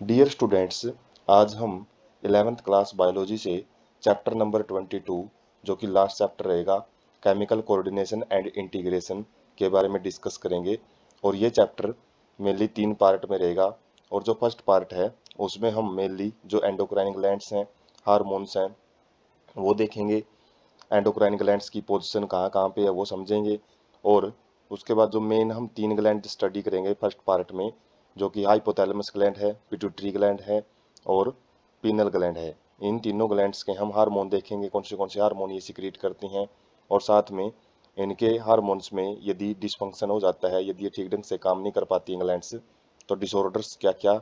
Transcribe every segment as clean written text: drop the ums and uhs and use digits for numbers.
Dear students, आज हम 11th class biology से चैप्टर नंबर 22 जो कि लास्ट चैप्टर रहेगा केमिकल कोऑर्डिनेशन एंड इंटीग्रेशन के बारे में डिस्कस करेंगे। और ये चैप्टर मेनली 3 पार्ट में रहेगा। और जो फर्स्ट पार्ट है उसमें हम मेनली जो एंडोक्राइन ग्लैंड्स हैं, हार्मोन्स हैं, वो देखेंगे। एंडोक्राइन ग्लैंड्स की पोजीशन कहाँ कहाँ पे है वो समझेंगे। और उसके बाद जो मेन हम 3 ग्लैंड स्टडी करेंगे फर्स्ट पार्ट में, जो कि हाइपोथैलेमस ग्लैंड है, पिट्यूटरी ग्लैंड है और पीनल ग्लैंड है। इन तीनों ग्लैंड्स के हम हार्मोन देखेंगे, कौन से हार्मोन ये सिक्रीट करती हैं। और साथ में इनके हार्मोन्स में यदि डिसफंक्शन हो जाता है, यदि ये ठीक ढंग से काम नहीं कर पाती हैं ग्लैंड्स, तो डिसऑर्डर्स क्या क्या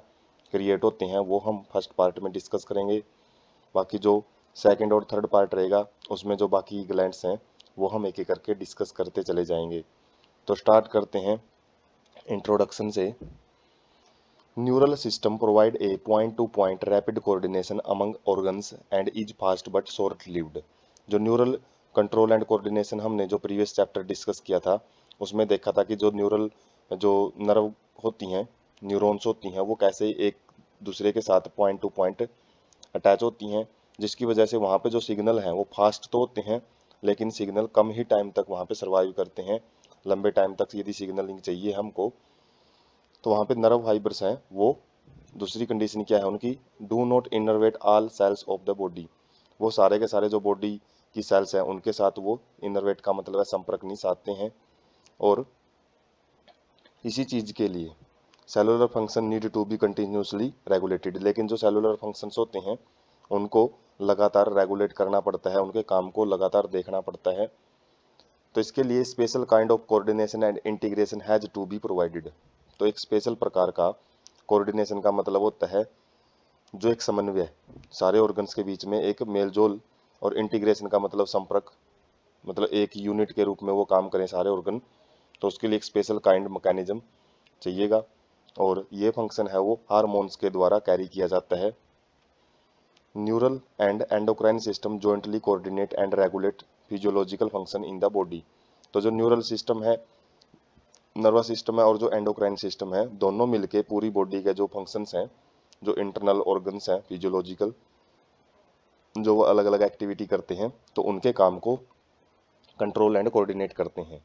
क्रिएट होते हैं वो हम फर्स्ट पार्ट में डिस्कस करेंगे। बाकी जो सेकंड और थर्ड पार्ट रहेगा उसमें जो बाकी ग्लैंड्स हैं वो हम एक एक करके डिस्कस करते चले जाएंगे। तो स्टार्ट करते हैं इंट्रोडक्शन से। Neural system provide a point two point rapid coordination among organs and is fast but short lived. जो न्यूरल कंट्रोल एंड कोऑर्डिनेशन हमने जो प्रीवियस चैप्टर डिस्कस किया था उसमें देखा था कि जो न्यूरल जो नर्व होती हैं, न्यूरॉन्स होती हैं, वो कैसे एक दूसरे के साथ पॉइंट टू पॉइंट अटैच होती हैं, जिसकी वजह से वहाँ पे जो सिग्नल हैं वो फास्ट तो होते हैं लेकिन सिग्नल कम ही टाइम तक वहाँ पे सर्वाइव करते हैं। लंबे टाइम तक यदि सिग्नलिंग चाहिए हमको तो वहाँ पे नर्व फाइबर्स हैं वो, दूसरी कंडीशन क्या है उनकी, do not innervate all cells of the body. वो सारे के सारे जो बॉडी की सेल्स हैं उनके साथ वो इनर्वेट का मतलब है संपर्क नहीं साधते हैं। और इसी चीज़ के लिए cellular function need to be continuously regulated. लेकिन जो सेलुलर फंक्शंस होते हैं उनको लगातार रेगुलेट करना पड़ता है, उनके काम को लगातार देखना पड़ता है। तो इसके लिए special kind of coordination and integration has to be provided. तो एक स्पेशल प्रकार का कोऑर्डिनेशन का मतलब होता है जो एक समन्वय सारे ऑर्गन्स के बीच में, एक मेलजोल। और इंटीग्रेशन का मतलब संपर्क, मतलब एक यूनिट के रूप में वो काम करें सारे ऑर्गन। तो उसके लिए एक स्पेशल काइंड मैकेनिज्म चाहिएगा। और ये फंक्शन है वो हार्मोन्स के द्वारा कैरी किया जाता है। Neural and endocrine system jointly coordinate and regulate physiological function in the body. तो जो न्यूरल सिस्टम है, नर्वस सिस्टम है और जो एंडोक्राइन सिस्टम है, दोनों मिलके पूरी बॉडी के जो फंक्शंस हैं, जो इंटरनल ऑर्गन्स हैं फिजियोलॉजिकल, जो वो अलग अलग एक्टिविटी करते हैं, तो उनके काम को कंट्रोल एंड कोऑर्डिनेट करते हैं।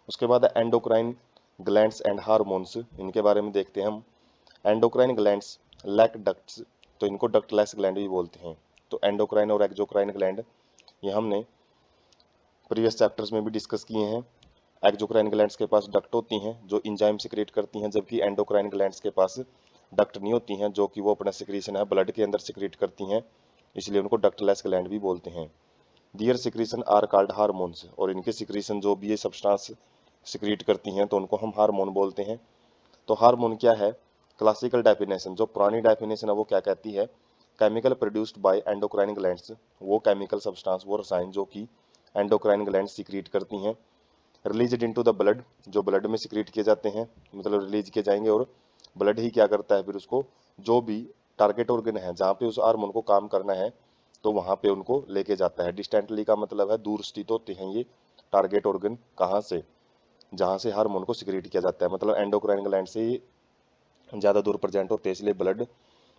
उसके बाद एंडोक्राइन ग्लैंड्स एंड हार्मोन्स, इनके बारे में देखते हैं हम। एंडोक्राइन ग्लैंड्स लैक डक्ट्स, तो इनको डक्टलेस ग्लैंड भी बोलते हैं। तो एंडोक्राइन और एक्सोक्राइन ग्लैंड ये हमने प्रीवियस चैप्टर्स में भी डिस्कस किए हैं। एक्सोक्राइन ग्लैंड्स के पास डक्ट होती हैं जो इंजाइम सिक्रेट करती हैं, जबकि एंडोक्राइन ग्लैंड्स के पास डक्ट नहीं होती हैं जो कि वो अपना सिक्रीशन है ब्लड के अंदर सिक्रेट करती हैं, इसलिए उनको डक्टलेस ग्लैंड भी बोलते हैं। दियर सिक्रीशन आर कॉल्ड हार्मोन्स, और इनके सिक्रीशन जो भी ये सब्सटेंस सिक्रीट करती हैं तो उनको हम हार्मोन बोलते हैं। तो हार्मोन क्या है, क्लासिकल डेफिनेशन, जो पुरानी डेफिनेशन है वो क्या कहती है, chemical produced by endocrine glands, वो केमिकल सब्सटेंस, वो रसायन जो कि एंडोक्राइन ग्लैंड सिक्रीट करती हैं। रिलीज इनटू द ब्लड, जो ब्लड में सिक्रीट किए जाते हैं, मतलब रिलीज किए जाएंगे। और ब्लड ही क्या करता है फिर उसको, जो भी टारगेट ऑर्गन है जहाँ पे उस हार्मोन को काम करना है तो वहाँ पे उनको लेके जाता है। डिस्टेंटली का मतलब है दूर स्थित होते हैं ये टारगेट ऑर्गन, कहाँ से, जहाँ से हार्मोन को सिक्रीट किया जाता है, मतलब एंडोक्राइन ग्लैंड से ये ज़्यादा दूर प्रेजेंट होते हैं, इसलिए ब्लड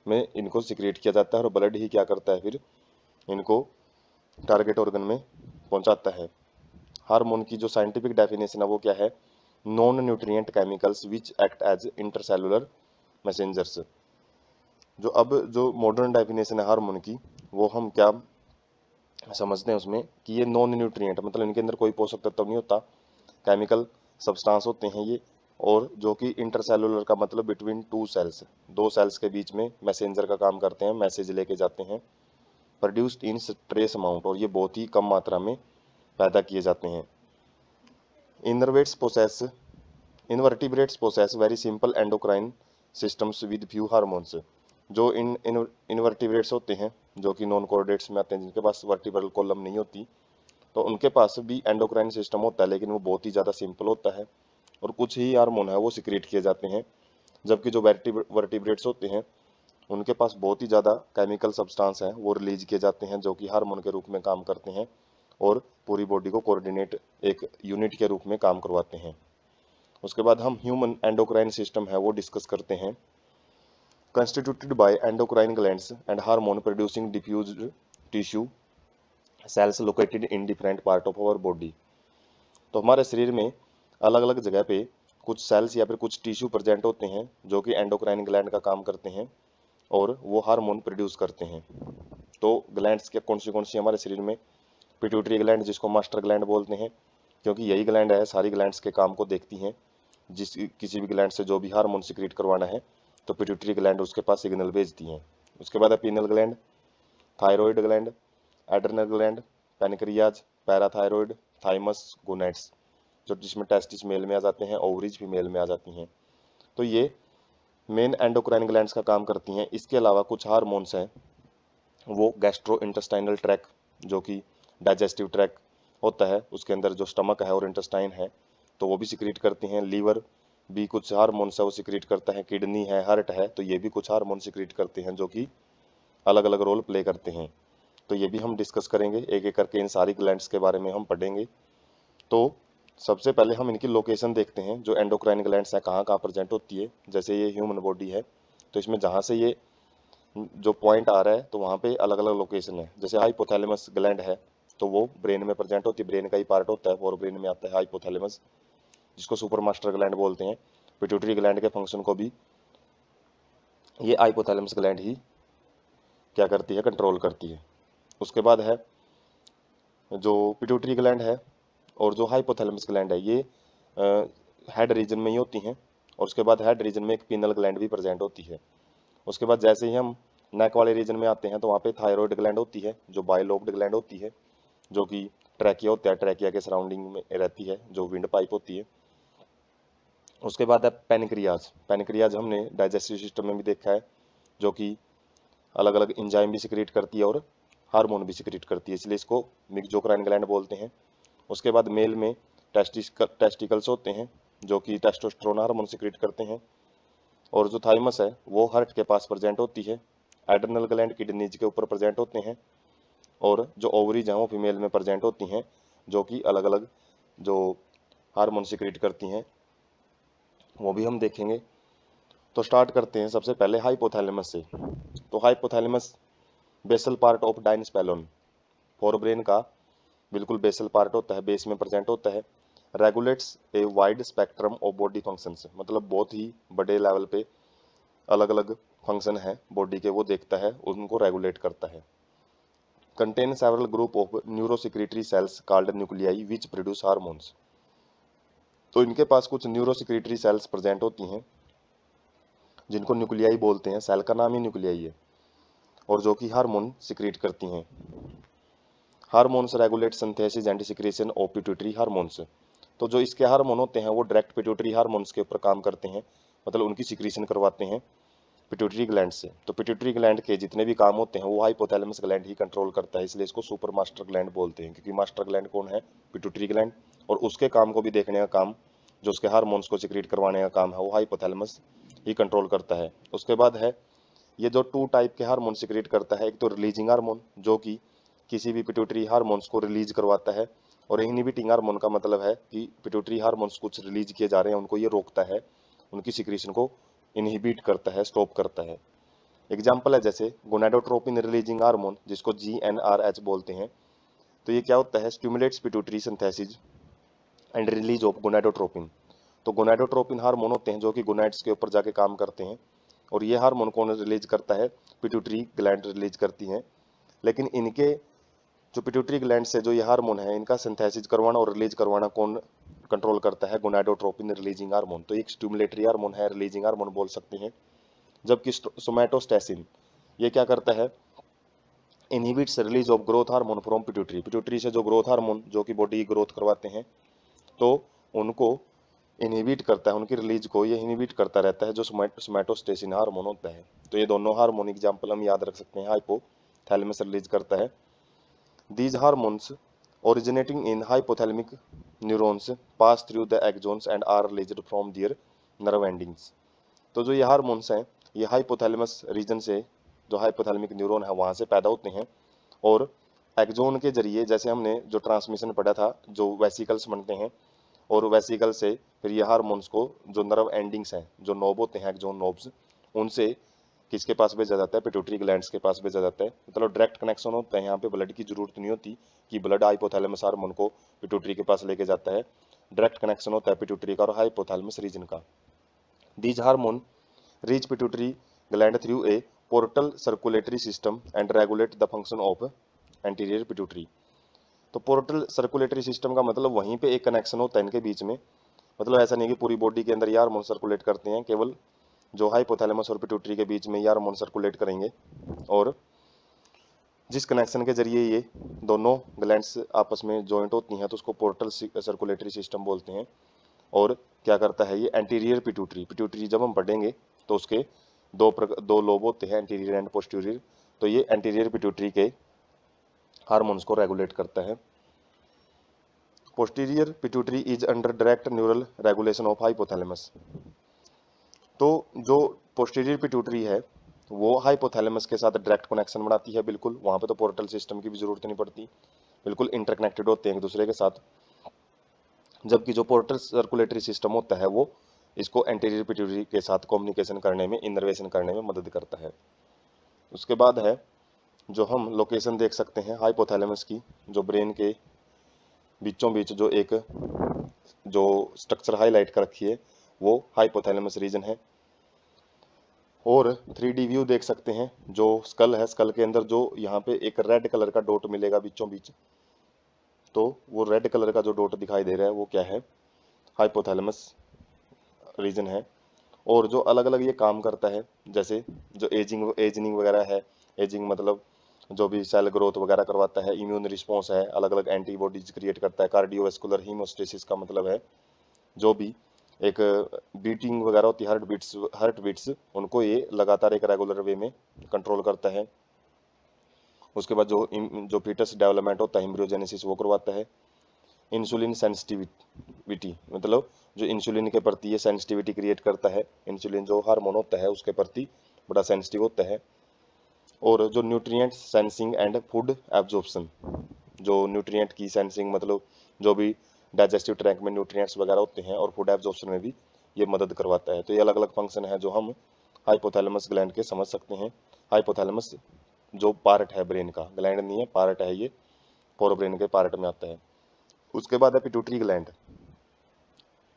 में इनको सिक्रीट किया जाता है और ब्लड ही क्या करता है फिर इनको टारगेट ऑर्गन में पहुंचाता है। हार्मोन की जो साइंटिफिक डेफिनेशन है वो क्या है, non nutrient chemicals which act as intercellular messengers. जो अब जो मॉडर्न डेफिनेशन है हार्मोन की, वो हम क्या समझते हैं उसमें कि ये नॉन न्यूट्रिएंट, मतलब इनके अंदर कोई पोषक तत्व नहीं होता, केमिकल सब्सटेंस होते हैं ये। और जो कि इंटरसेलुलर का मतलब बिटवीन टू सेल्स, दो सेल्स के बीच में मैसेंजर का काम करते हैं, मैसेज लेके जाते हैं। प्रोड्यूस्ड इन ट्रेस अमाउंट, और ये बहुत ही कम मात्रा में पैदा किए जाते हैं। Invertebrates possess invertebrates possess very simple endocrine systems with few hormones. जो इनवर्टिब्रेट्स होते हैं, जो कि नॉन कोऑर्डिनेट्स में आते हैं, जिनके पास वर्टिब्रल कॉलम नहीं होती, तो उनके पास भी एंडोक्राइन सिस्टम होता है लेकिन वो बहुत ही ज़्यादा सिंपल होता है और कुछ ही हार्मोन है वो सिक्रेट किए जाते हैं। जबकि जो वर्टिब्रेट्स होते हैं उनके पास बहुत ही ज़्यादा केमिकल सब्सटेंस हैं वो रिलीज किए जाते हैं, जो कि हार्मोन के रूप में काम करते हैं और पूरी बॉडी को कोऑर्डिनेट एक यूनिट के रूप में काम करवाते हैं। उसके बाद हम ह्यूमन एंडोक्राइन सिस्टम है वो डिस्कस करते हैं। constituted by endocrine glands and hormone producing diffused tissue cells located in different part of our body। तो हमारे शरीर में अलग अलग जगह पे कुछ सेल्स या फिर कुछ टिश्यू प्रेजेंट होते हैं जो कि एंडोक्राइन ग्लैंड का काम करते हैं और वो हार्मोन प्रोड्यूस करते हैं। तो ग्लैंड्स के कौन सी हमारे शरीर में, पिट्यूटरी ग्लैंड जिसको मास्टर ग्लैंड बोलते हैं, क्योंकि यही ग्लैंड है सारी ग्लैंड्स के काम को देखती हैं। जिस किसी भी ग्लैंड से जो भी हार्मोन सिक्रीट करवाना है तो पिट्यूटरी ग्लैंड उसके पास सिग्नल भेजती हैं। उसके बाद है penal gland, thyroid gland, adrenal gland, pancreas, parathyroid, thymus, gonads, जो जिसमें टेस्टिस मेल में आ जाते हैं, ओवरीज फीमेल में आ जाती हैं। तो ये मेन एंडोक्राइन ग्लैंड्स का काम करती हैं। इसके अलावा कुछ हार्मोन्स हैं वो गैस्ट्रो इंटेस्टाइनल ट्रैक, जो कि डाइजेस्टिव ट्रैक होता है, उसके अंदर जो स्टमक है और इंटेस्टाइन है तो वो भी सिक्रीट करती हैं। लीवर भी कुछ हार्मोन्स है वो सिक्रीट करता है। किडनी है, हार्ट है, तो ये भी कुछ हार्मोन सिक्रीट करते हैं जो कि अलग अलग रोल प्ले करते हैं। तो ये भी हम डिस्कस करेंगे एक एक करके, इन सारी ग्लैंड्स के बारे में हम पढ़ेंगे। तो सबसे पहले हम इनकी लोकेशन देखते हैं, जो एंडोक्राइन ग्लैंड्स हैं कहाँ कहाँ प्रेजेंट होती है। जैसे ये ह्यूमन बॉडी है तो इसमें जहाँ से ये जो पॉइंट आ रहा है तो वहाँ पे अलग अलग लोकेशन है। जैसे हाइपोथैलेमस ग्लैंड है तो वो ब्रेन में प्रेजेंट होती है, ब्रेन का ही पार्ट होता है और ब्रेन में आता है हाइपोथैलेमस, जिसको सुपर मास्टर ग्लैंड बोलते हैं। पिट्यूटरी ग्लैंड के फंक्शन को भी ये हाइपोथैलेमस ग्लैंड ही क्या करती है, कंट्रोल करती है। उसके बाद है जो पिट्यूटरी ग्लैंड है और जो हाइपोथैलेमस ग्लैंड है ये हेड रीजन में ही होती हैं। और उसके बाद हेड रीजन में एक पीनल ग्लैंड भी प्रेजेंट होती है। उसके बाद जैसे ही हम नेक वाले रीजन में आते हैं तो वहाँ पे थायराइड ग्लैंड होती है, जो बाइलोब्ड ग्लैंड होती है, जो कि ट्रैकिया होता है, ट्रैकिया के सराउंडिंग में रहती है, जो विंड पाइप होती है। उसके बाद है पैनक्रियाज। पैनक्रियाज हमने डाइजेस्टिव सिस्टम में भी देखा है, जो कि अलग अलग एंजाइम भी सिक्रीट करती है और हार्मोन भी सिक्रीट करती है, इसलिए इसको मिक्सोक्राइन ग्लैंड बोलते हैं। उसके बाद मेल में टेस्टिकल्स होते हैं जो कि टेस्टोस्टेरोन हार्मोन सिक्रीट करते हैं। और जो थाइमस है वो हार्ट के पास प्रेजेंट होती है। एड्रेनल ग्लैंड किडनीज के ऊपर प्रेजेंट होते हैं। और जो ओवरीज हैं वो फीमेल में प्रेजेंट होती हैं, जो कि अलग अलग जो हार्मोन सिक्रीट करती हैं, वो भी हम देखेंगे। तो स्टार्ट करते हैं सबसे पहले हाइपोथैलेमस से। तो hypothalamus basal part of diencephalon, forebrain का बिल्कुल बेसल पार्ट होता है, बेस में प्रेजेंट होता है। Regulates a wide spectrum of body functions, मतलब बहुत ही बड़े लेवल पे अलग अलग फंक्शन है बॉडी के, वो देखता है, उनको रेगुलेट करता है। Contain several group of neurosecretory cells called nuclei which produce hormones. तो इनके पास कुछ न्यूरोसिक्रेटरी सेल्स प्रेजेंट होती हैं जिनको न्यूक्लियाई बोलते हैं, सेल का नाम ही न्यूक्लियाई है, और जो कि हार्मोन सिक्रीट करती हैं। Hormones regulate synthesis and secretion of pituitary hormones. तो जो इसके हार्मोन होते हैं वो डायरेक्ट पिट्यूटरी हार्मोन्स के ऊपर काम करते हैं, मतलब उनकी सिक्रेशन करवाते हैं पिट्यूटरी ग्लैंड से। तो पिट्यूटरी ग्लैंड के जितने भी काम होते हैं वो हाइपोथैलेमस ग्लैंड ही कंट्रोल करता है, इसलिए इसको सुपर मास्टर ग्लैंड बोलते हैं, क्योंकि मास्टर ग्लैंड कौन है, पिट्यूटरी ग्लैंड, और उसके काम को भी देखने का काम, जो उसके हार्मोन्स को सिक्रीट करवाने का काम है, वो हाइपोथैलेमस ही कंट्रोल करता है। उसके बाद है ये जो 2 टाइप के हार्मोन सिक्रीट करता है, एक तो रिलीजिंग हार्मोन जो कि किसी भी पिट्यूटरी हार्मोन्स को रिलीज करवाता है, और इनहिबिटिंग हार्मोन का मतलब है कि पिट्यूटरी हार्मोन्स कुछ रिलीज किए जा रहे हैं उनको ये रोकता है, उनकी सिक्रीशन को इनहिबिट करता है, स्टॉप करता है। एग्जाम्पल है जैसे गोनाडोट्रोपिन रिलीजिंग हार्मोन, जिसको GnRH बोलते हैं। तो ये क्या होता है, stimulates pituitary synthesis and release of gonadotropin. तो गोनाडोट्रोपिन हार्मोन होते हैं जो कि गोनाड्स के ऊपर जाके काम करते हैं, और ये हार्मोन कौन रिलीज करता है, पिट्यूटरी ग्लैंड रिलीज करती हैं। लेकिन इनके जो पिट्यूटरी ग्लैंड से जो ये हार्मोन है इनका सिंथेसिस करवाना और रिलीज करवाना कौन कंट्रोल करता है, गोनाडोट्रोपिन रिलीजिंग हार्मोन। तो एक स्टिमुलेटरी हार्मोन है, रिलीजिंग हार्मोन बोल सकते हैं। जबकि सोमैटोस्टैसिन ये क्या करता है, inhibits release of growth hormone from pituitary. Pituitary से जो ग्रोथ हार्मोन जो कि बॉडी की ग्रोथ करवाते हैं तो उनको इनहिबिट करता है, उनकी रिलीज को ये इनहिबिट करता रहता है, जो सोमैटोस्टैसिन हार्मोन होता है। तो ये दोनों हार्मोन एग्जाम्पल हम याद रख सकते हैं, हाइपोथैलेमस रिलीज करता है। These hormones originating in hypothalamic neurons pass through the axons and are released from their nerve endings। तो जो ये हार्मोन्स हैं ये हाइपोथैलेमस रीजन से, जो हाइपोथैलेमिक न्यूरॉन है वहाँ से पैदा होते हैं, और एक्सोन के जरिए, जैसे हमने जो ट्रांसमिशन पढ़ा था, जो वेसिकल्स बनते हैं, और वेसिकल से फिर ये हार्मोन्स को जो नर्व एंडिंग्स हैं, जो नोब होते हैं एक्सोन नोब्स, उनसे किसके पास भेजा जाता है, पिट्यूटरी ग्लैंड्स के पास भेजा जाता है। मतलब डायरेक्ट कनेक्शन होता है, यहाँ पे ब्लड की जरूरत नहीं होती कि ब्लड हाइपोथैलेमस हार्मोन को पिट्यूटरी के पास लेके जाता है। डायरेक्ट कनेक्शन होता है पिट्यूटरी का और हाइपोथैलेमस रीजन का। These hormone reach pituitary gland through a portal circulatory system and regulate the function of anterior pituitary. तो पोर्टल सर्कुलेटरी सिस्टम का मतलब वहीं पे एक कनेक्शन होता है इनके बीच में। मतलब ऐसा नहीं कि पूरी बॉडी के अंदर ये हार्मोन सर्कुलेट करते हैं, केवल जो हाइपोथैलेमस और पिट्यूटरी के बीच में ये हार्मोन सर्कुलेट करेंगे। और जिस कनेक्शन के जरिए ये दोनों ग्लैंड्स आपस में जॉइंट होती हैं तो उसको पोर्टल सर्कुलेटरी सिस्टम बोलते हैं। और क्या करता है ये, एंटीरियर पिट्यूटरी, पिट्यूटरी जब हम पढ़ेंगे तो उसके दो लोब होते हैं, एंटीरियर एंड पोस्टीरियर। तो ये एंटीरियर पिट्यूटरी के हार्मोन्स को रेगुलेट करता है। Posterior pituitary is under direct neural regulation of hypothalamus. तो जो पोस्टीरियर पिट्यूटरी है वो हाइपोथैलेमस के साथ डायरेक्ट कनेक्शन बनाती है, बिल्कुल वहां पे तो पोर्टल सिस्टम की भी जरूरत नहीं पड़ती, बिल्कुल इंटरकनेक्टेड होते हैं एक दूसरे के साथ। जबकि जो पोर्टल सर्कुलेटरी सिस्टम होता है वो इसको एंटीरियर पिट्यूटरी के साथ कम्युनिकेशन करने में, इनर्वेशन करने में मदद करता है। उसके बाद है जो हम लोकेशन देख सकते हैं हाइपोथैलेमस की, जो ब्रेन के बीचों बीच जो स्ट्रक्चर हाईलाइट कर रखी है वो हाइपोथैलेमस रीजन है। और 3D व्यू देख सकते हैं, जो स्कल है, स्कल के अंदर जो यहाँ पे एक रेड कलर का डॉट मिलेगा बीचों बीच, तो वो रेड कलर का जो डॉट दिखाई दे रहा है वो क्या है, हाइपोथैलेमस रीजन है। और जो अलग अलग ये काम करता है, जैसे जो एजिंग वगैरह है, एजिंग मतलब जो भी सेल ग्रोथ वगैरह करवाता है, इम्यून रिस्पॉन्स है, अलग अलग एंटीबॉडीज क्रिएट करता है, कार्डियोवैस्कुलर हीमोस्टेसिस का मतलब है जो भी एक बीटिंग वगैरह होती है, हार्ट बीट्स उनको ये लगातार एक रेगुलर वे में कंट्रोल करता है। उसके बाद जो फीटस डेवलपमेंट होता है, एम्ब्रियोजेनेसिस, वो करवाता है। इंसुलिन सेंसिटिविटी मतलब जो इंसुलिन के प्रति ये सेंसिटिविटी क्रिएट करता है, इंसुलिन जो हार्मोन होता है उसके प्रति बड़ा सेंसिटिव होता है। और जो nutrient sensing and food absorption, जो न्यूट्रिएंट की सेंसिंग मतलब जो भी डाइजेस्टिव ट्रैक में न्यूट्रिएंट्स वगैरह होते हैं और फूड एब्जॉर्प्शन में भी ये मदद करवाता है। तो ये अलग अलग फंक्शन है जो हम हाइपोथैलेमस ग्लैंड के समझ सकते हैं। हाइपोथैलेमस जो पार्ट है ब्रेन का, ग्लैंड नहीं है, पार्ट है ये, फोर ब्रेन के पार्ट में आता है। उसके बाद है पिट्यूटरी ग्लैंड,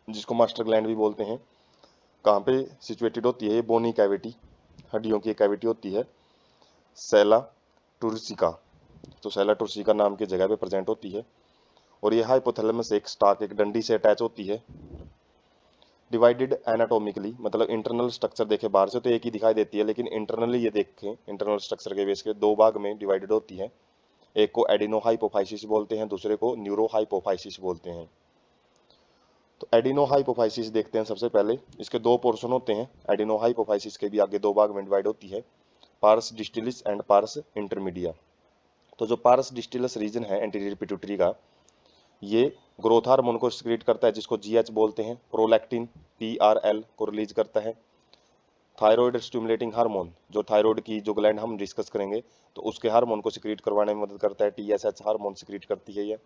जिसको मास्टर ग्लैंड भी बोलते हैं। कहाँ पे सिचुएटेड होती है ये, बोनी कैविटी, हड्डियों की कैविटी होती है, सेला टुर्सिका। तो सेला टुर्सिका नाम की जगह पे प्रेजेंट होती है। और ये हाइपोथैलेमस एक स्टाक, एक डंडी से अटैच होती है। डिवाइडेड एनाटोमिकली मतलब इंटरनल स्ट्रक्चर देखे बाहर से तो एक ही दिखाई देती है, लेकिन इंटरनली ये देखें इंटरनल स्ट्रक्चर के बेस के दो भाग में डिवाइडेड होती है। एक को एडिनोहाइपोफाइसिस बोलते हैं, दूसरे को न्यूरोहाइपोफाइसिस बोलते हैं। तो एडिनोहाइपोफाइसिस देखते हैं सबसे पहले। इसके दो पोर्शन होते हैं, एडिनोहाइपोफाइसिस के भी आगे दो भाग में डिवाइड होती है, पार्स डिस्टिलिस एंड पार्स इंटरमीडिया। तो जो पार्स डिस्टिलस रीजन है एंटीरियर पिट्यूटरी का, ये ग्रोथ हार्मोन को सिक्रीट करता है जिसको जीएच बोलते हैं, प्रोलैक्टिन पीआरएल को रिलीज करता है। थायराइड स्टिमुलेटिंग हार्मोन, जो थायराइड की जो ग्लैंड हम डिस्कस करेंगे तो उसके हार्मोन को सिक्रीट करवाने में मदद करता है, टीएसएच हार्मोन सिक्रीट करती है ये।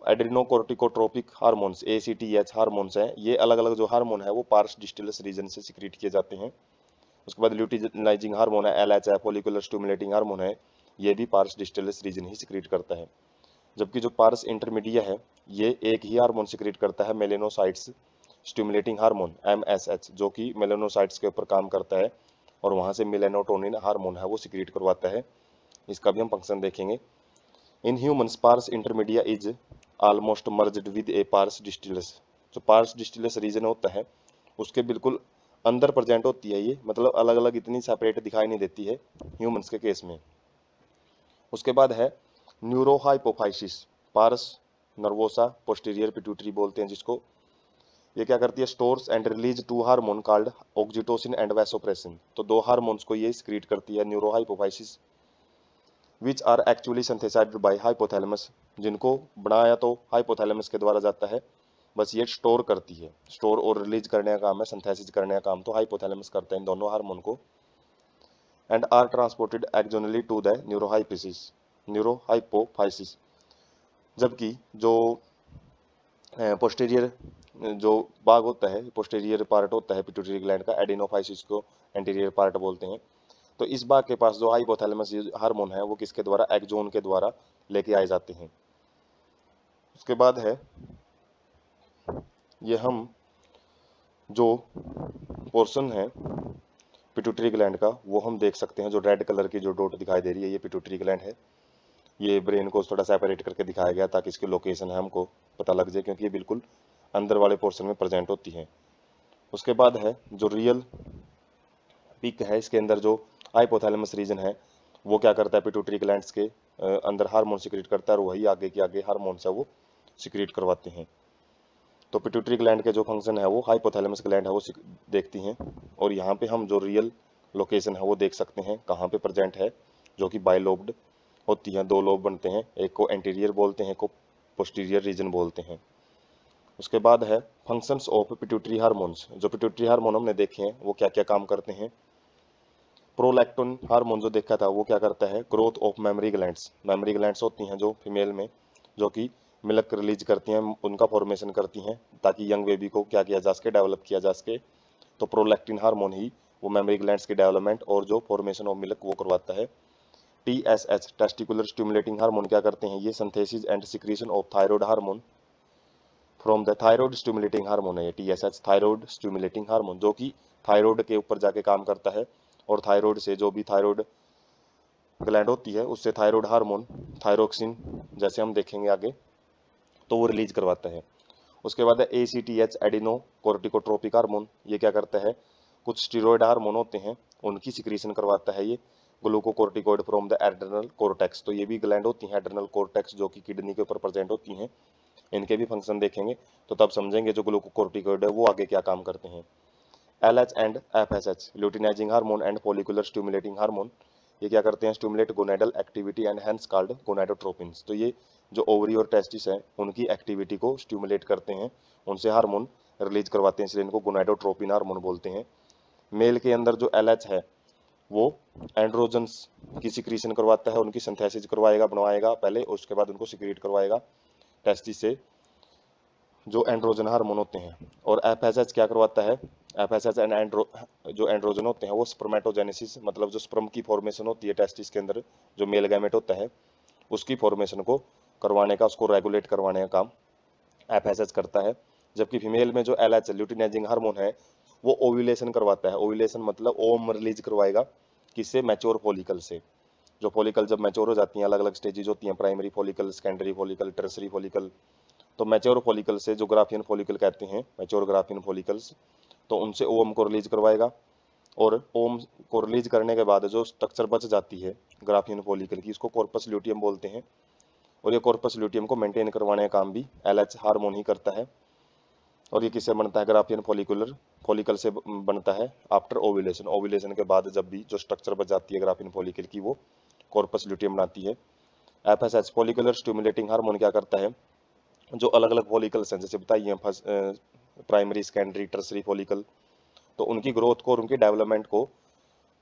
एड्रेनोकोर्टिकोट्रोपिक हार्मोन्स, एसीटीएच हार्मोन्स हैं, ये अलग अलग जो हार्मोन है वो पार्स डिस्टिलस रीजन से सिक्रीट किए जाते हैं। उसके बाद ल्यूटिनाइजिंग हार्मोन है, एलएच है, फॉलिकुलर स्टिमुलेटिंग हार्मोन है, ये भी पार्स डिस्टिलस रीजन ही सिक्रीट करता है। जबकि जो पार्स इंटरमीडिया है ये एक ही हार्मोन सिक्रीट करता है, मेलेनोसाइट्स स्टिमुलेटिंग हार्मोन एमएसएच, जो कि मेलेनोसाइट्स के ऊपर काम करता है और वहां से मेलेनोटोनिन हार्मोन है वो सिक्रीट करवाता है। इसका भी हम फंक्शन देखेंगे। In humans pars intermedia is almost merged with a pars distalis. जो पार्स डिस्टिलस रीजन होता है उसके बिल्कुल अंदर प्रेजेंट होती है ये, मतलब अलग अलग इतनी सेपरेट दिखाई नहीं देती है ह्यूमंस के केस में। उसके बाद है neurohypophysis, pars nervosa posterior pituitary बोलते हैं जिसको। ये क्या करती है, stores and release two hormone called oxytocin and vasopressin. तो दो हार्मोन्स को ये सिक्रीट करती है neurohypophysis, which are actually synthesized by hypothalamus, जिनको बनाया तो हाइपोथैलेमस के द्वारा जाता है, बस ये स्टोर करती है। स्टोर और रिलीज करने का काम है, सिंथेसिस करने का काम तो हाइपोथैलेमस करता है इन दोनों हार्मोन को। And are transported axonally to the neurohypophysis. जबकि जो पोस्टीरियर जो भाग होता है, पोस्टीरियर पार्ट होता है पिट्यूटरी ग्लैंड का, एडिनोफाइसिस को एंटीरियर पार्ट बोलते हैं। तो इस भाग के पास जो हाइपोथैलेमस हार्मोन है वो किसके द्वारा, एक्सोन के द्वारा लेके आए जाते हैं। उसके बाद है ये हम जो पोर्शन है पिट्यूटरी ग्लैंड का वो हम देख सकते हैं, जो रेड कलर की जो डॉट दिखाई दे रही है ये पिट्यूटरी ग्लैंड है। ये ब्रेन को थोड़ा सेपरेट करके दिखाया गया ताकि इसकी लोकेशन है हमको पता लग जाए, क्योंकि ये बिल्कुल अंदर वाले पोर्शन में प्रेजेंट होती है। उसके बाद है जो रियल पिक है, इसके अंदर जो हाइपोथैलेमस रीजन है वो क्या करता है, पिट्यूटरी ग्लैंड्स के अंदर हार्मोन सिक्रीट करता है और वही आगे के आगे हार्मोन्स है वो सिक्रीट करवाते हैं। तो पिट्यूटरी ग्लैंड के जो फंक्शन है वो हाइपोथैलेमस ग्लैंड है वो देखती हैं। और यहाँ पे हम जो रियल लोकेशन है वो देख सकते हैं कहाँ पे प्रेजेंट है, जो कि बाइलोब्ड होती हैं, दो लोब बनते हैं, एक को एंटीरियर बोलते हैं, एक को पोस्टीरियर रीजन बोलते हैं। उसके बाद है फंक्शंस ऑफ पिट्यूटरी हार्मोन्स। जो पिट्यूटरी हार्मोन हमने देखे हैं वो क्या क्या काम करते हैं। प्रोलैक्टिन हार्मोन जो देखा था वो क्या करता है, growth of mammary glands. Mammary glands होती हैं जो फीमेल में, जो कि मिल्क रिलीज करती हैं, उनका फॉर्मेशन करती हैं ताकि यंग बेबी को क्या किया जा सके, डेवलप किया जा सके। तो प्रोलैक्टिन हार्मोन ही वो मेमोरी ग्लैंड्स की डेवलपमेंट और जो फॉर्मेशन ऑफ मिल्क वो करवाता है। TSH टेस्टिकुलर स्टिमुलेटिंग हार्मोन क्या करते हैं, ये synthesis and secretion of thyroid hormone from the thyroid stimulating hormone है ये TSH, थायराइड स्टिमुलेटिंग हार्मोन, जो कि थायराइड के ऊपर जाके काम करता है और थायराइड से जो भी थायराइड ग्लैंड होती है उससे थायराइड हार्मोन थायरोक्सिन जैसे हम देखेंगे आगे तो वो रिलीज करवाता है। उसके बाद है ACTH एडिनो कोर्टिकोट्रोपिक हार्मोन। ये क्या करता है, कुछ स्टीरॉयड हार्मोन होते हैं उनकी सिक्रीशन करवाता है ये glucocorticoid from the adrenal cortex. तो ये भी ग्लैंड होती हैं एड्रेनल कोर्टेक्स जो कि किडनी के ऊपर प्रेजेंट होती हैं, इनके भी फंक्शन देखेंगे तो तब समझेंगे जो ग्लूकोकोर्टिकोइड है वो आगे क्या काम करते हैं। LH and FSH luteinizing hormone and follicular stimulating hormone, ये क्या करते हैं, stimulate gonadal activity and hence called gonadotropins. तो ये जो ओवरी और टेस्टिस है उनकी एक्टिविटी को स्टिमुलेट करते हैं, उनसे हार्मोन रिलीज करवाते हैं, इसलिए इनको गोनाडोट्रोपिन हार्मोन बोलते हैं। मेल के अंदर जो LH है वो एंड्रोजन्स की सिक्रीशन करवाता है, उनकी सिंथेसिस करवाएगा, बनवाएगा पहले, उसके बाद उनको सिक्रीट करवाएगा टेस्टिस से, जो एंड्रोजन हार्मोन होते हैं। और FSH क्या करवाता है, FSH एंड जो एंड्रोजन होते हैं वो स्पर्मेटोजेनेसिस, मतलब जो स्पर्म की फॉर्मेशन होती है टेस्टिस के अंदर, जो मेल गैमेट होता है उसकी फॉर्मेशन को करवाने का, उसको रेगुलेट करवाने का काम FSH करता है। जबकि फीमेल में जो LH ल्यूटिनाइजिंग हार्मोन है वो ओव्यूलेशन करवाता है। ओव्यूलेशन मतलब ओम रिलीज करवाएगा, किससे, मैच्योर फॉलिकल से। जो फॉलिकल जब मैच्योर हो जाती हैं, अलग अलग स्टेजेज होती हैं, primary follicle, secondary follicle, tertiary follicle, तो मैच्योर फॉलिकल से जो ग्राफियन फॉलिकल कहते हैं, मैच्योर ग्राफियन फॉलिकल्स, तो उनसे ओम को रिलीज करवाएगा। और ओम को रिलीज करने के बाद जो स्ट्रक्चर बच जाती है ग्राफियन फॉलिकल की, उसको कॉर्पस ल्यूटियम बोलते हैं। और ये कॉर्पस ल्यूटियम को मेंटेन करवाने का काम भी LH हार्मोन ही करता है। और ये किससे बनता है, ग्राफियन फॉलिकुलर फॉलिकल से बनता है आफ्टर ओव्यूलेशन। ओव्यूलेशन के बाद जब भी जो स्ट्रक्चर बच जाती है ग्राफियन फॉलिकल की वो कॉर्पस ल्यूटियम बनाती है। FSH फॉलिकुलर स्टिमुलेटिंग हार्मोन क्या करता है, जो अलग अलग फॉलिकल्स हैं जैसे बताइए प्राइमरी, सेकेंडरी, टर्सरी फॉलिकल, तो उनकी ग्रोथ को और उनकी डेवलपमेंट को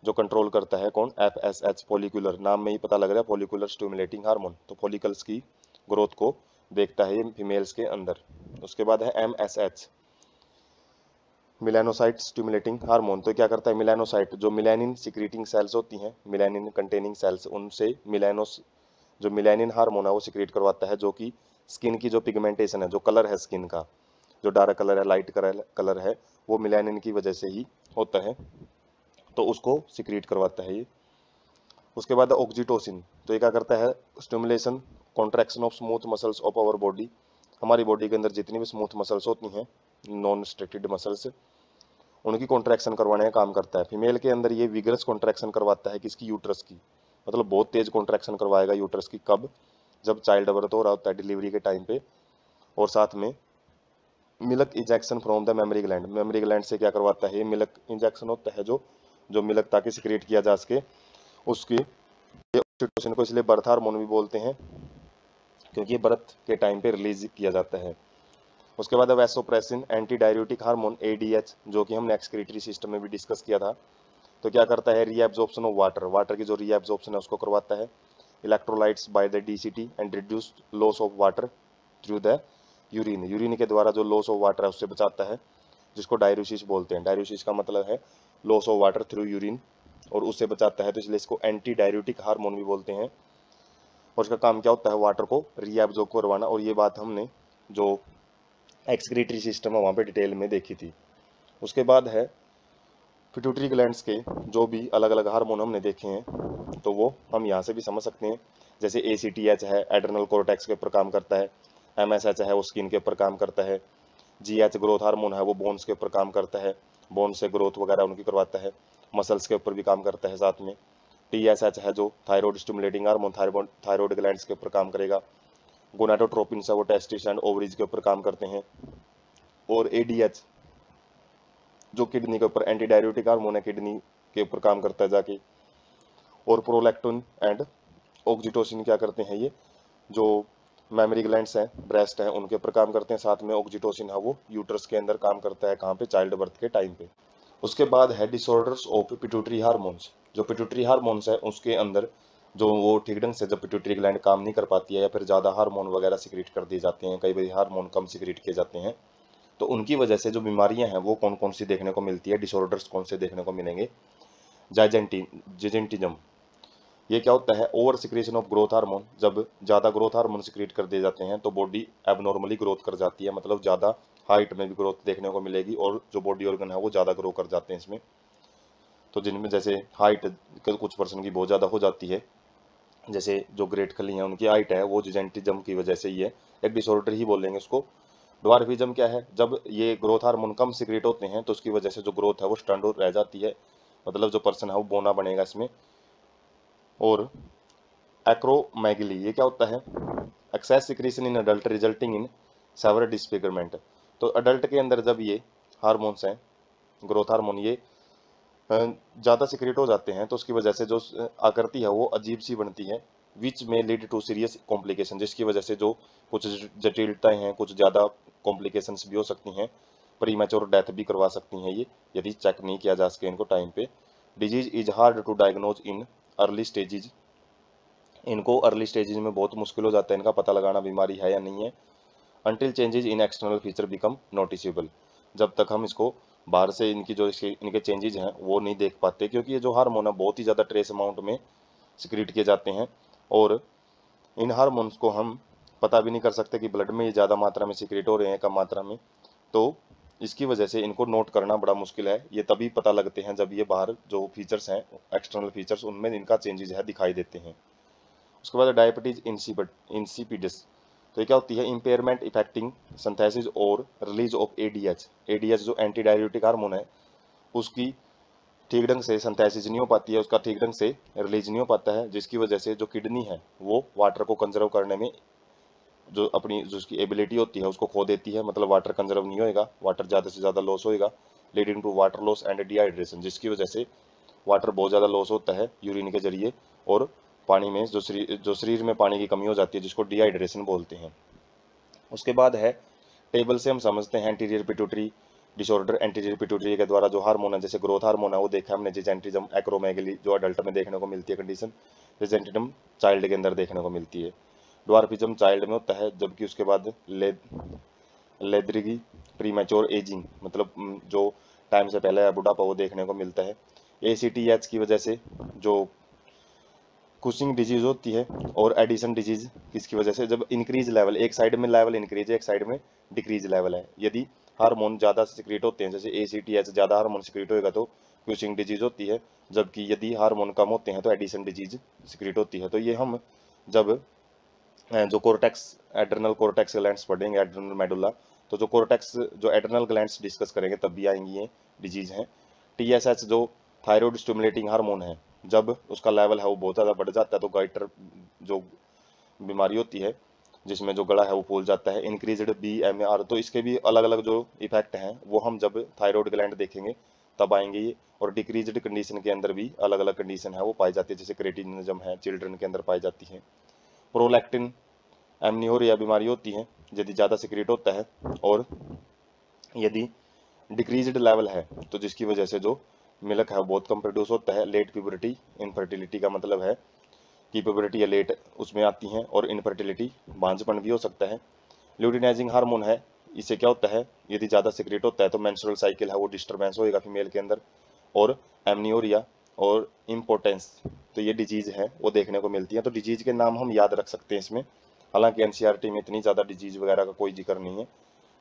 जो कंट्रोल करता है कौन, FSH फॉलिकुलर, नाम में ही पता लग रहा है फॉलिकुलर स्टिमुलेटिंग हार्मोन, तो फॉलिकल्स की ग्रोथ को देखता है ये फीमेल्स के अंदर। उसके बाद है MSH मिलानोसाइट स्टिमुलेटिंग हार्मोन। तो क्या करता है, मिलानोसाइट जो मिलानिन सिक्रीटिंग सेल्स होती हैं, मिलानिन कंटेनिंग सेल्स, उनसे मिलानोस जो मिलानिन हार्मोन है वो सिक्रीट करवाता है, जो कि स्किन की जो पिगमेंटेशन है, जो कलर है स्किन का, जो डार्क कलर है, लाइट कलर है, वो मिलानिन की वजह से ही होता है, तो उसको सिक्रीट करवाता है ये। उसके बाद ऑक्सीटोसिन, तो ये क्या करता है, stimulation contraction of smooth muscles of our body. हमारी बॉडी के अंदर जितनी भी स्मूथ मसल्स होती हैं, नॉन स्ट्रिक्टेड मसल्स, उनकी कॉन्ट्रैक्शन करवाने का काम करता है। फीमेल के अंदर ये विगरस कॉन्ट्रैक्शन करवाता है, किसकी, यूट्रस की, मतलब बहुत तेज कॉन्ट्रैक्शन करवाएगा यूट्रस की, कब, जब चाइल्ड बर्थ हो रहा होता है डिलीवरी के टाइम पे। और साथ में milk injection from the memory gland, memory gland से क्या करवाता है, मिल्क इंजेक्शन होता है जो जो मिल्क ताकि सिक्रेट किया जा सके उसकी। ऑक्सीटोसिन को इसलिए बर्थ हार्मोन भी बोलते हैं क्योंकि ये बर्थ के टाइम पे रिलीज किया जाता है। उसके बाद vasopressin anti diuretic hormone ADH, जो कि हमने एक्सक्रीटरी सिस्टम में भी डिस्कस किया था। तो क्या करता है, रीएब्जॉर्प्शन ऑफ वाटर, वाटर की जो रीएब्जॉर्प्शन है उसको करवाता है। Electrolytes by the DCT and reduce loss of water through the urine, urine के द्वारा जो लॉस ऑफ वाटर है उससे बचाता है, जिसको डाययूरेसिस बोलते हैं। डाययूरेसिस का मतलब है loss of water through urine, और उससे बचाता है, तो इसलिए इसको एंटी डाययूरेटिक हार्मोन भी बोलते हैं। और इसका काम क्या होता है, वाटर को रीएब्जॉर्ब करवाना। और ये बात हमने जो एक्सक्रीटरी सिस्टम है वहाँ पे डिटेल में देखी थी। उसके बाद है पिट्यूटरी ग्लैंड्स के जो भी अलग अलग हार्मोन हमने देखे हैं, तो वो हम यहाँ से भी समझ सकते हैं। जैसे ACTH है, एड्रेनल कोर्टेक्स के ऊपर काम करता है। MSH है, वो स्किन के ऊपर काम करता है। GH ग्रोथ हार्मोन है, वो बोन्स के ऊपर काम करता है, बोन्स से ग्रोथ वगैरह उनकी करवाता है। मसल्स के ऊपर भी काम करता है साथ में। TSH है जो thyroid stimulating hormone, thyroid glands के ऊपर काम करेगा। गोनाडोट्रोपिन्स है, वो टेस्टिस एंड ओवरीज के ऊपर काम करते हैं। और ADH जो किडनी के ऊपर एंटी डाययूरेटिक हार्मोन है, किडनी के ऊपर काम करता है जाके। और प्रोलैक्टिन एंड ऑक्सीटोसिन क्या करते हैं, ये जो मेमोरी ग्लैंड्स हैं, ब्रेस्ट हैं, उनके ऊपर काम करते हैं। साथ में ऑक्सीटोसिन है, वो यूट्रस के अंदर काम करता है, कहाँ पे, चाइल्ड बर्थ के टाइम पे। उसके बाद है डिसऑर्डर्स ऑफ पिट्यूटरी हार्मोन्स। जो पिट्यूटरी हार्मोन्स है उसके अंदर जो वो ठीक ढंग से जब पिट्यूटरी ग्लैंड काम नहीं कर पाती है, या फिर ज़्यादा हार्मोन वगैरह सिक्रीट कर दिए जाते हैं, कई बार हार्मोन कम सिक्रीट किए जाते हैं, तो उनकी वजह से जो बीमारियां हैं वो कौन कौन सी देखने को मिलती है, डिसऑर्डर्स कौन से देखने को मिलेंगे। जिजेंटिज्म, ये क्या होता है, over secretion of growth hormone. जब ज़्यादा ग्रोथ हार्मोन सिक्रेट कर दिए जाते हैं तो बॉडी एबनॉर्मली ग्रोथ कर जाती है, मतलब ज़्यादा हाइट में भी ग्रोथ देखने को मिलेगी, और जो बॉडी ऑर्गन है वो ज़्यादा ग्रो कर जाते हैं इसमें। तो जिनमें जैसे हाइट कुछ पर्सन की बहुत ज़्यादा हो जाती है, जैसे जो ग्रेट खली हैं उनकी हाइट है वो जिजेंटिज्म की वजह से ही है, एक डिसऑर्डर ही बोलेंगे उसको। ड्वार्फिज्म क्या है, जब ये ग्रोथ हार्मोन कम सिक्रेट होते हैं तो उसकी वजह से जो ग्रोथ है वो स्टंट रह जाती है, मतलब जो पर्सन है वो बोना बनेगा इसमें। और एक्रोमेगली, ये क्या होता है, excess secretion in adult resulting in several disfigurement. तो अडल्ट के अंदर जब ये हार्मोन्स हैं, ग्रोथ हार्मोन, ये ज़्यादा सिक्रेट हो जाते हैं तो उसकी वजह से जो आकृति है वो अजीब सी बनती है, विच में लीड टू सीरियस कॉम्प्लिकेशन, जिसकी वजह से जो कुछ जटिलताएं हैं, कुछ ज़्यादा कॉम्प्लिकेशंस भी हो सकती हैं, प्रीमैच्योर डेथ भी करवा सकती हैं ये, यदि चेक नहीं किया जा सके इनको टाइम पे। Disease is hard to diagnose in early stages, इनको अर्ली स्टेजेज में बहुत मुश्किल हो जाता है इनका पता लगाना बीमारी है या नहीं है। Until changes in external feature become noticeable, जब तक हम इसको बाहर से इनकी जो इनके चेंजेज हैं वो नहीं देख पाते, क्योंकि ये जो हार्मोन है बहुत ही ज़्यादा ट्रेस अमाउंट में सिक्रीट किए जाते हैं, और इन हार्मोन्स को हम पता भी नहीं कर सकते कि ब्लड में ये ज़्यादा मात्रा में सिक्रीट हो रहे हैं, कम मात्रा में। तो इसकी वजह से इनको नोट करना बड़ा मुश्किल है, ये तभी पता लगते हैं जब ये बाहर जो फीचर्स हैं, एक्सटर्नल फीचर्स, उनमें इनका चेंजेज है दिखाई देते हैं। उसके बाद डायबिटीज इंसिपिडस, तो ये क्या होती है, इम्पेयरमेंट इफेक्टिंग सिंथेसिस और रिलीज ऑफ ADH। ADH जो एंटी डाययूरेटिक हार्मोन है उसकी ठीक ढंग से सिंथेसिस नहीं हो पाती है, उसका ठीक ढंग से रिलीज नहीं हो पाता है, जिसकी वजह से जो किडनी है वो वाटर को कंजर्व करने में जो अपनी जो उसकी एबिलिटी होती है उसको खो देती है, मतलब वाटर कंजर्व नहीं होएगा, वाटर ज़्यादा से ज़्यादा लॉस होएगा, leading to water loss and dehydration, जिसकी वजह से वाटर बहुत ज़्यादा लॉस होता है यूरिन के जरिए, और पानी में जो शरीर में पानी की कमी हो जाती है, जिसको डिहाइड्रेशन बोलते हैं। उसके बाद है टेबल से हम समझते हैं anterior pituitary disorder. Anterior pituitary के द्वारा जो हार्मोन है, जैसे ग्रोथ हार्मोन है वो देखा हमने, जिजेंटिज्म, एक्रोमेगली जो अडल्ट में देखने को मिलती है कंडीशन, जिजेंटिज्म चाइल्ड के अंदर देखने को मिलती है। ड्वार्फिज्म चाइल्ड में होता है, जबकि उसके बाद लेद्रिगी प्रीमैच्योर एजिंग, मतलब जो टाइम से पहले बुढ़ापा वो देखने को मिलता है। ACTH की वजह से जो कुशिंग डिजीज होती है, और एडिशन डिजीज किसकी वजह से, जब इंक्रीज लेवल, एक साइड में लेवल इंक्रीज है, एक साइड में डिक्रीज लेवल है, यदि हार्मोन ज़्यादा सिक्रीट होते हैं, जैसे ACTH ज़्यादा हार्मोन सिक्रीट होएगा तो कुशिंग डिजीज होती है, जबकि यदि हार्मोन कम होते हैं तो एडिशन डिजीज सिक्रीट होती है। तो ये हम जब जो कोर्टेक्स, एड्रेनल कोर्टेक्स ग्लैंड्स पढ़ेंगे, एड्रेनल मेडुला, तो जो कोर्टेक्स, जो एड्रेनल ग्लैंड्स डिस्कस करेंगे तब भी आएंगी ये डिजीज हैं। TSH जो थायराइड स्टिमुलेटिंग हार्मोन है, जब उसका लेवल है वो बहुत ज़्यादा बढ़ जाता है तो गाइटर जो बीमारी होती है जिसमें जो गला है वो फूल जाता है। इंक्रीज्ड BMR, तो इसके भी अलग अलग जो इफेक्ट हैं वो हम जब थायराइड ग्लैंड देखेंगे तब आएंगे ये। और डिक्रीज्ड कंडीशन के अंदर भी अलग अलग कंडीशन है वो पाई जाती है, जैसे क्रेटिनिज्म है, चिल्ड्रन के अंदर पाई जाती है। प्रोलैक्टिन एमनियोरिया बीमारी होती है यदि ज़्यादा सिक्रीट होता है, और यदि डिक्रीज्ड लेवल है तो जिसकी वजह से जो मिल्क है वो बहुत कम प्रोड्यूस होता है। लेट प्यूबरिटी, इनफर्टिलिटी का मतलब है कि प्यूबरिटी या लेट उसमें आती हैं, और इनफर्टिलिटी बांझपन भी हो सकता है। ल्यूटिनाइजिंग हार्मोन है, इससे क्या होता है, यदि ज़्यादा सिक्रेट होता है तो मेंस्ट्रुअल साइकिल है वो डिस्टर्बेंस होएगा फीमेल के अंदर, और एमनियोरिया और इम्पोर्टेंस, तो ये डिजीज है वो देखने को मिलती है। तो डिजीज के नाम हम याद रख सकते हैं इसमें, हालांकि एनसीईआरटी में इतनी ज़्यादा डिजीज वगैरह का कोई जिक्र नहीं है।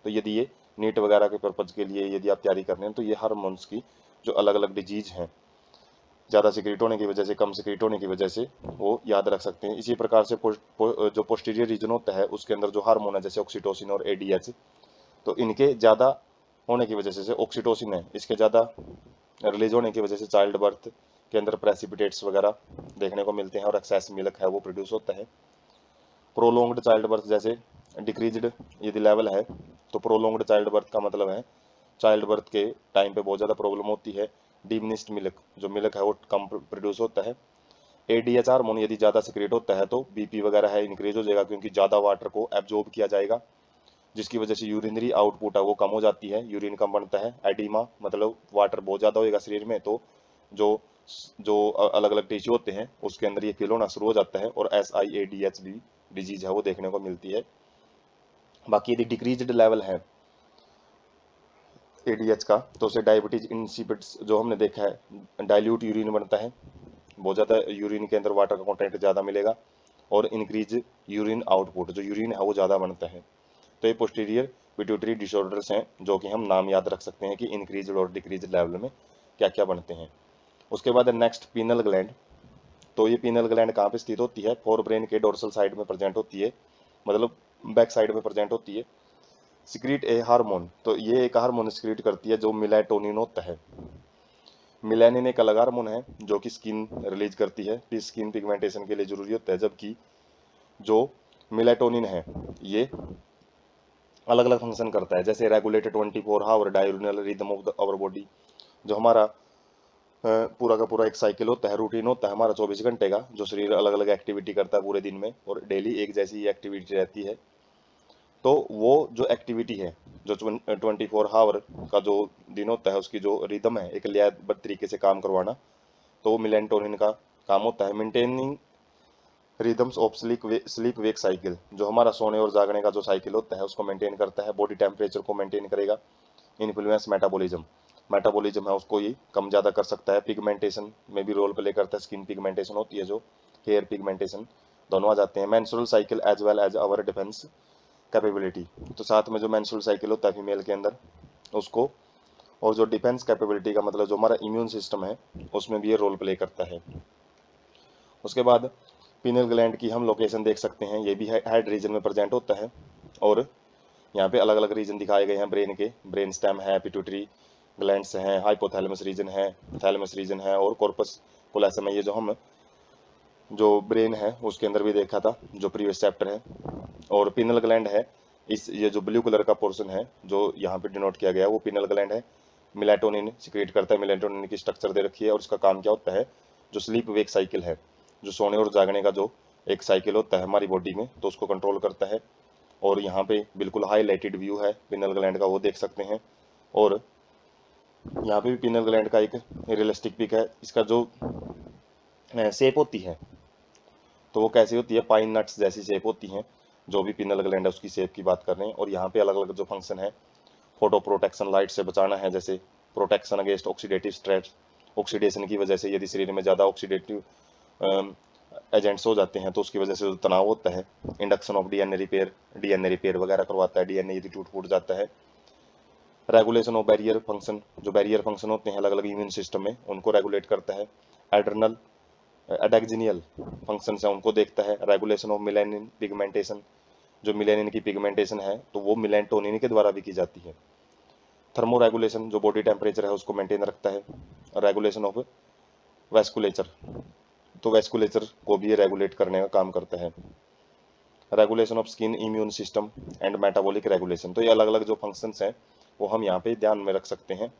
तो यदि ये नीट वगैरह के पर्पज़ के लिए यदि आप तैयारी कर रहे हैं तो ये हार्मोन्स की जो अलग अलग डिजीज हैं, ज़्यादा सिक्रेट होने की वजह से, कम सिक्रेट होने की वजह से, वो याद रख सकते हैं। इसी प्रकार से जो पोस्टीरियर रीजन होता है उसके अंदर जो हार्मोन है जैसे ऑक्सीटोसिन और एडीएच, तो इनके ज़्यादा होने की वजह से ऑक्सीटोसिन है, इसके ज़्यादा रिलीज होने की वजह से चाइल्ड बर्थ के अंदर प्रेसिपिटेट्स वगैरह देखने को मिलते हैं और एक्सेस मिल्क है वो प्रोड्यूस होता है। प्रोलोंग्ड चाइल्ड बर्थ जैसे डिक्रीज्ड यदि लेवल है, तो प्रोलोंग्ड चाइल्ड बर्थ का मतलब है चाइल्ड बर्थ के टाइम पे बहुत ज़्यादा प्रॉब्लम होती है। डिमिनिस्ड मिल्क, जो मिल्क है वो कम प्रोड्यूस होता है। एडीएच हार्मोन यदि ज़्यादा सिक्रेट होता है तो बीपी वगैरह है इंक्रीज हो जाएगा, क्योंकि ज़्यादा वाटर को एब्जॉर्ब किया जाएगा, जिसकी वजह से यूरिनरी आउटपुट है वो कम हो जाती है, यूरिन कम बनता है। एडिमा मतलब वाटर बहुत ज़्यादा होएगा शरीर में, तो जो जो अलग अलग टिश्यू होते हैं उसके अंदर ये फिल होना शुरू हो जाता है, और SIADH भी डिजीज है वो देखने को मिलती है। बाकी यदि डिक्रीज्ड लेवल है एडीएच का तो उसे डायबिटीज इंसिपिड्स जो हमने देखा है, डाइल्यूट यूरिन बनता है, बहुत ज़्यादा यूरिन के अंदर वाटर का कंटेंट ज़्यादा मिलेगा, और इंक्रीज यूरिन आउटपुट, जो यूरिन है वो ज़्यादा बनता है। तो ये पोस्टीरियर पिट्यूटरी डिसऑर्डर्स हैं जो कि हम नाम याद रख सकते हैं कि इंक्रीज और डिक्रीज लेवल में क्या क्या बनते हैं। उसके बाद नेक्स्ट पीनल ग्लैंड। तो ये पीनल ग्लैंड कहाँ पे स्थित होती है, फोर ब्रेन के डोर्सल साइड में प्रेजेंट होती है, मतलब बैक साइड में प्रेजेंट होती है। सिक्रीट ए हार्मोन, तो ये एक हार्मोन सिक्रीट करती है जो मिलेटोनिन होता है। मिलेनिन एक अलग हार्मोन है जो कि स्किन रिलीज करती है, स्किन पिगमेंटेशन के लिए जरूरी होता है, जबकि जो मिलेटोनिन है ये अलग अलग फंक्शन करता है, जैसे regulated 24 hour diurnal rhythm of our body, जो हमारा पूरा का पूरा एक साइकिल होता है, रूटीन होता है हमारा 24 घंटे का, जो शरीर अलग अलग एक्टिविटी करता है पूरे दिन में, और डेली एक जैसी एक्टिविटी रहती है। तो वो जो एक्टिविटी है, जो 24 आवर का जो दिन होता है उसकी जो रिदम है एक लयबद्ध तरीके से काम करवाना, तो वो मिलेटोनिन का काम होता है। Maintaining rhythms of sleep wake cycle, जो हमारा सोने और जागने का जो साइकिल होता है उसको मेंटेन करता है, बॉडी टेम्परेचर को मेंटेन करेगा। इन्फ्लुएंस मेटाबॉलिज्म, मेटाबॉलिज्म है उसको ये कम ज़्यादा कर सकता है। पिगमेंटेशन में भी रोल प्ले करता है, स्किन पिगमेंटेशन होती है जो, हेयर पिगमेंटेशन, दोनों आ जाते हैं। Menstrual cycle as well as our defence capability, तो साथ में जो मेंस्ट्रुअल साइकिल होता है फीमेल के अंदर उसको, और जो डिफेंस कैपेबिलिटी का मतलब जो हमारा इम्यून सिस्टम है उसमें भी ये रोल प्ले करता है। उसके बाद पीनल ग्लैंड की हम लोकेशन देख सकते हैं, ये भी हेड रीजन में प्रेजेंट होता है, और यहाँ पे अलग अलग रीजन दिखाए गए हैं ब्रेन के, ब्रेन स्टेम है, पिट्यूटरी ग्लैंड्स हैं, हाइपोथैलेमस रीजन है, थैलेमस रीजन है, और कॉर्पस कोलोसम है, ये जो हम जो ब्रेन है उसके अंदर भी देखा था जो प्रीवियस चैप्टर है। और पिनल ग्लैंड है, इस ये जो ब्लू कलर का पोर्शन है जो यहाँ पे डिनोट किया गया है वो पिनल ग्लैंड है। मिलेटोनिन सिक्रेट करता है, मिलेटोनिन की स्ट्रक्चर दे रखी है, और इसका काम क्या होता है, जो स्लीप वेक साइकिल है, जो सोने और जागने का जो एक साइकिल होता है हमारी बॉडी में, तो उसको कंट्रोल करता है। और यहाँ पे बिल्कुल हाईलाइटेड व्यू है पिनल ग्लैंड का, वो देख सकते हैं। और यहाँ पे भी पिनल ग्लैंड का एक रियलिस्टिक पिक है, इसका जो शेप होती है तो वो कैसी होती है, पाइन नट्स जैसी शेप होती हैं, जो भी पिनल ग्लैंड है उसकी शेप की बात कर रहे हैं। और यहाँ पे अलग अलग जो फंक्शन है, फोटो प्रोटेक्शन, लाइट से बचाना है, जैसे protection against oxidative stress, oxidation की वजह से यदि शरीर में ज़्यादा ऑक्सीडेटिव एजेंट्स हो जाते हैं तो उसकी वजह से जो तनाव होता है, इंडक्शन ऑफ डीएनए रिपेयर वगैरह करवाता है, डीएनए यदि टूट फूट जाता है। रेगुलेशन ऑफ बैरियर फंक्शन, जो बैरियर फंक्शन होते हैं अलग अलग इम्यून सिस्टम में उनको रेगुलेट करता है। एड्रनल एडेक्जिनियल फंक्शन है उनको देखता है। रेगुलेशन ऑफ मिलेनिन पिगमेंटेशन, जो मिलेनिन की पिगमेंटेशन है तो वो मिलेटोनिन के द्वारा भी की जाती है। थर्मो रेगुलेशन, जो बॉडी टेम्परेचर है उसको मेंटेन रखता है। रेगुलेशन ऑफ वेस्कुलेचर, तो वेस्कुलेचर को भी ये रेगुलेट करने का काम करता है। Regulation of skin, immune system and metabolic regulation, तो ये अलग अलग जो फंक्शंस हैं वो हम यहाँ पे ध्यान में रख सकते हैं।